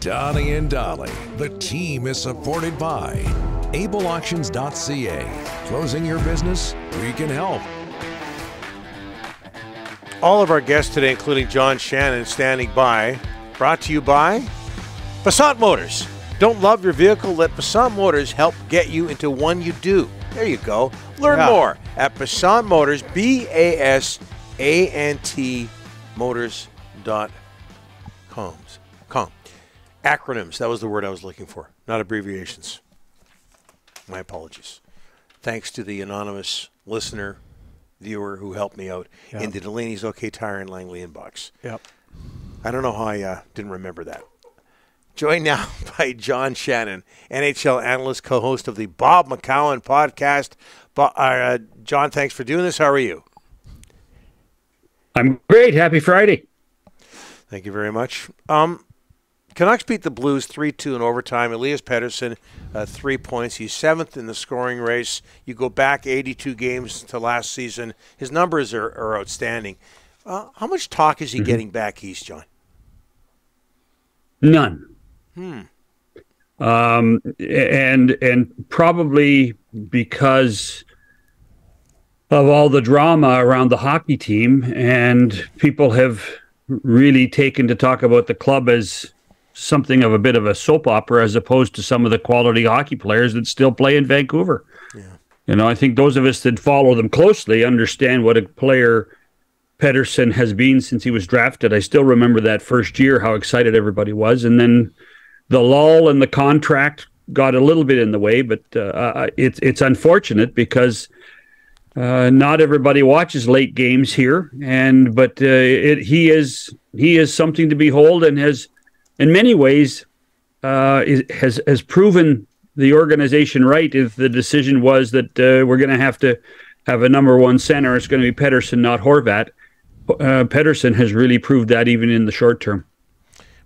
Donnie and Dolly. The team is supported by ableauctions.ca. Closing your business? We can help. All of our guests today, including John Shannon, standing by. Brought to you by Passat Motors. Don't love your vehicle? Let Passat Motors help get you into one you do. There you go. Learn more at Passat Motors, BASANT Motors.com. Acronyms, that was the word I was looking for, not abbreviations. My apologies. Thanks to the anonymous listener, viewer who helped me out in the Delaney's OK Tire and Langley inbox. Yep. I don't know how I didn't remember that. Joined now by John Shannon, NHL analyst, co-host of the Bob McCown podcast. John, thanks for doing this. How are you? I'm great. Happy Friday. Thank you very much. Canucks beat the Blues 3-2 in overtime. Elias Pettersson, 3 points. He's seventh in the scoring race. You go back 82 games to last season. His numbers are outstanding. How much talk is he getting back east, John? None. And probably because of all the drama around the hockey team, and people have really taken to talk about the club as something of a bit of a soap opera as opposed to some of the quality hockey players that still play in Vancouver. Yeah. You know, I think those of us that follow them closely understand what a player Pettersson has been since he was drafted. I still remember that first year, how excited everybody was. And then the lull in the contract got a little bit in the way, but it's unfortunate because not everybody watches late games here. But he is something to behold, and has, in many ways, has proven the organization right. If the decision was that we're going to have a number one center, it's going to be Pettersson, not Horvat. Pettersson has really proved that even in the short term.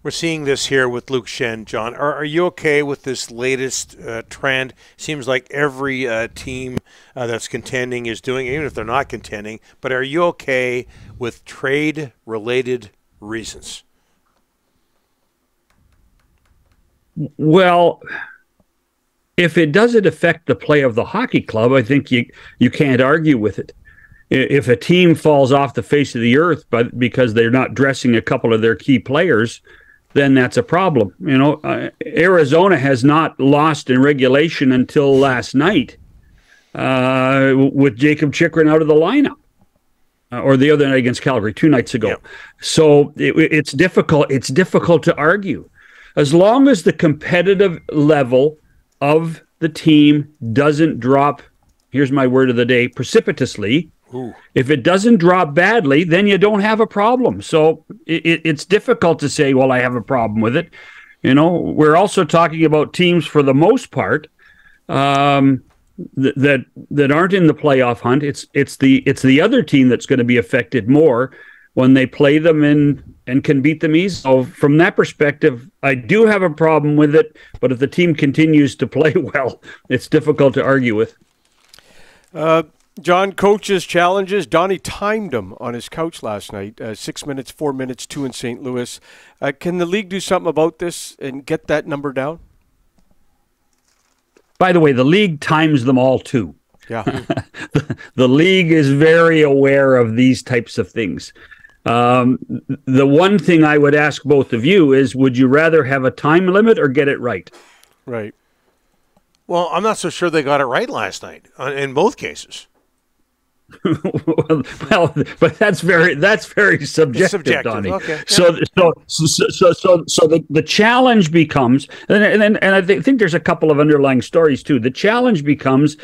We're seeing this here with Luke Schenn, John. Are you okay with this latest trend? Seems like every team that's contending is doing it, even if they're not contending. But are you okay with trade-related reasons? Well, if it doesn't affect the play of the hockey club, I think you can't argue with it. If a team falls off the face of the earth because they're not dressing a couple of their key players, then that's a problem. You know, Arizona has not lost in regulation until last night with Jacob Chychrun out of the lineup, or the other night against Calgary 2 nights ago. Yep. So it's difficult. It's difficult to argue. As long as the competitive level of the team doesn't drop, here's my word of the day, precipitously. Ooh. If it doesn't drop badly, then you don't have a problem. So it's difficult to say, well, I have a problem with it. You know, we're also talking about teams, for the most part, that aren't in the playoff hunt. It's the other team that's going to be affected more when they play them and can beat them easily. So from that perspective, I do have a problem with it. But if the team continues to play well, it's difficult to argue with. John, coaches' challenges. Donnie timed him on his couch last night. 6 minutes, 4 minutes, 2 in St. Louis. Can the league do something about this and get that number down? By the way, the league times them all too. Yeah. The league is very aware of these types of things. The one thing I would ask both of you is, would you rather have a time limit or get it right? Right. Well, I'm not so sure they got it right last night in both cases. Well, but that's very subjective, Donnie. Okay. Yeah. So the challenge becomes, and I think there's a couple of underlying stories too. The challenge becomes,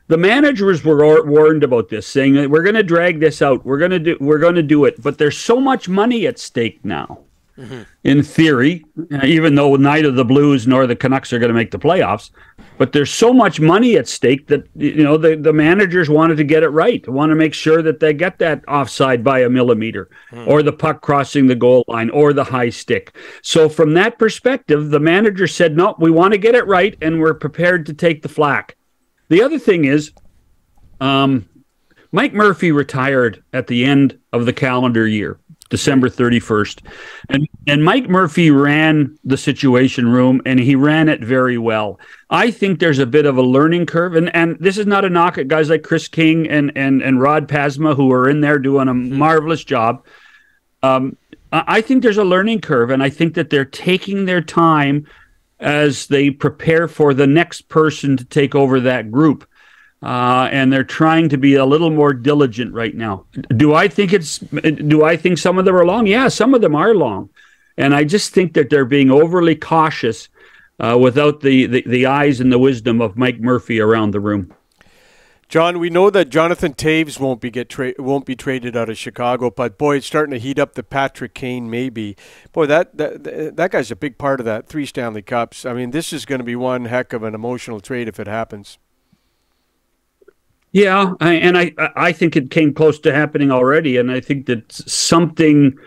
the managers were warned about this, saying that we're going to drag this out, we're going to do it, but there's so much money at stake now. Mm-hmm. In theory, even though neither the Blues nor the Canucks are going to make the playoffs, but there's so much money at stake that, you know, the managers wanted to get it right, want to make sure that they get that offside by a millimeter, or the puck crossing the goal line, or the high stick. So from that perspective, the manager said, no, we want to get it right, and we're prepared to take the flack. The other thing is, Mike Murphy retired at the end of the calendar year, December 31st. And Mike Murphy ran the Situation Room, and he ran it very well. I think there's a bit of a learning curve, and this is not a knock at guys like Chris King and Rod Pasma, who are in there doing a marvelous job. I think there's a learning curve, and I think that they're taking their time as they prepare for the next person to take over that group. And they're trying to be a little more diligent right now. Do I think some of them are long? Yeah, some of them are long. And I just think that they're being overly cautious without the eyes and the wisdom of Mike Murphy around the room. John, we know that Jonathan Toews won't be traded out of Chicago, but boy, it's starting to heat up. The Patrick Kane maybe. Boy, that guy's a big part of that. 3 Stanley Cups. I mean, this is going to be one heck of an emotional trade if it happens. Yeah, I think it came close to happening already, and I think that something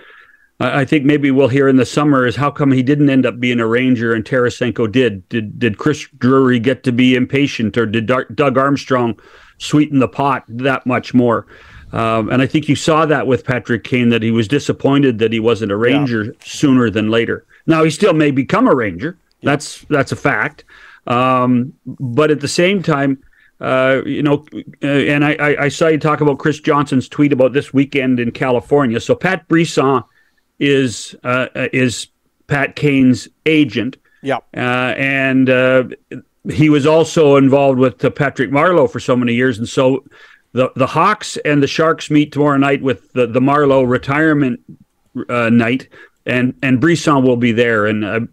I think maybe we'll hear in the summer is how come he didn't end up being a Ranger and Tarasenko did. Did Chris Drury get to be impatient, or did Doug Armstrong sweeten the pot that much more? And I think you saw that with Patrick Kane, that he was disappointed that he wasn't a Ranger sooner than later. Now, he still may become a Ranger. Yeah. That's a fact. But at the same time, and I saw you talk about Chris Johnson's tweet about this weekend in California. So Pat Brisson is Pat Kane's agent. Yeah. And he was also involved with Patrick Marleau for so many years. And so the Hawks and the Sharks meet tomorrow night with the Marleau retirement night, and Brisson will be there. And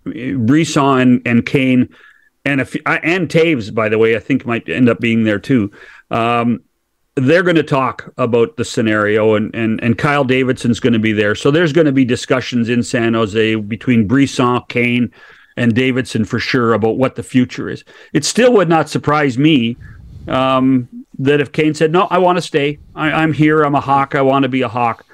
Brisson and Kane and Taves, by the way, I think might end up being there too. They're going to talk about the scenario, and Kyle Davidson's going to be there. So there's going to be discussions in San Jose between Brisson, Kane, and Davidson for sure about what the future is. It still would not surprise me that if Kane said, no, I want to stay. I'm here. I'm a Hawk. I want to be a Hawk.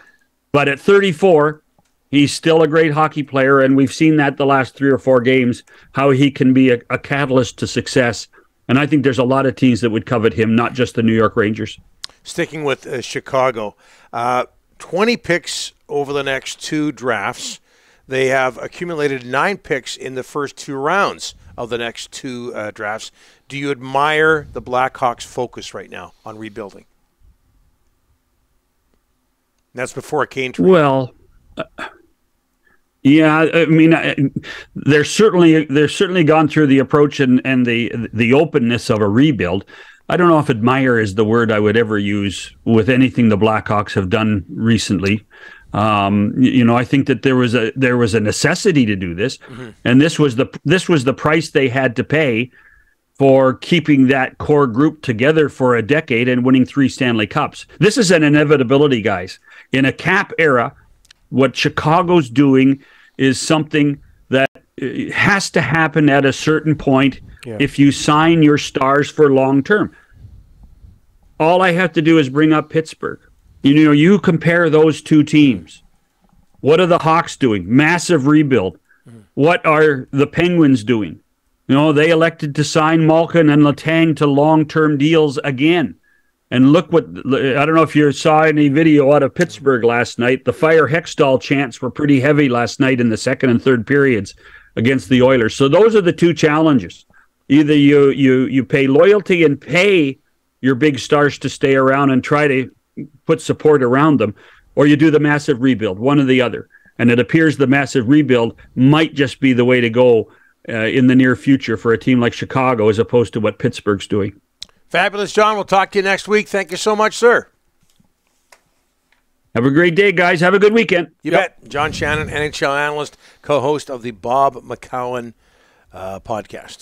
But at 34, he's still a great hockey player, and we've seen that the last 3 or 4 games, how he can be a catalyst to success. And I think there's a lot of teams that would covet him, not just the New York Rangers. Sticking with Chicago, 20 picks over the next 2 drafts. They have accumulated 9 picks in the first 2 rounds of the next 2 drafts. Do you admire the Blackhawks' focus right now on rebuilding? That's before a Kane trade. Well, yeah, I mean, they're certainly gone through the approach and the openness of a rebuild. I don't know if admire is the word I would ever use with anything the Blackhawks have done recently. I think that there was a necessity to do this, and this was the price they had to pay for keeping that core group together for a decade and winning 3 Stanley Cups. This is an inevitability, guys. In a cap era, what Chicago's doing is something that has to happen at a certain point if you sign your stars for long term. All I have to do is bring up Pittsburgh. You compare those 2 teams. What are the Hawks doing? Massive rebuild. What are the Penguins doing? They elected to sign Malkin and Letang to long-term deals again. And look I don't know if you saw any video out of Pittsburgh last night. The Fire Hextall chants were pretty heavy last night in the second and third periods against the Oilers. So those are the 2 challenges. Either you pay loyalty and pay your big stars to stay around and try to put support around them, or you do the massive rebuild, one or the other. And it appears the massive rebuild might just be the way to go in the near future for a team like Chicago, as opposed to what Pittsburgh's doing. Fabulous, John. We'll talk to you next week. Thank you so much, sir. Have a great day, guys. Have a good weekend. You bet. John Shannon, NHL analyst, co-host of the Bob McCown podcast.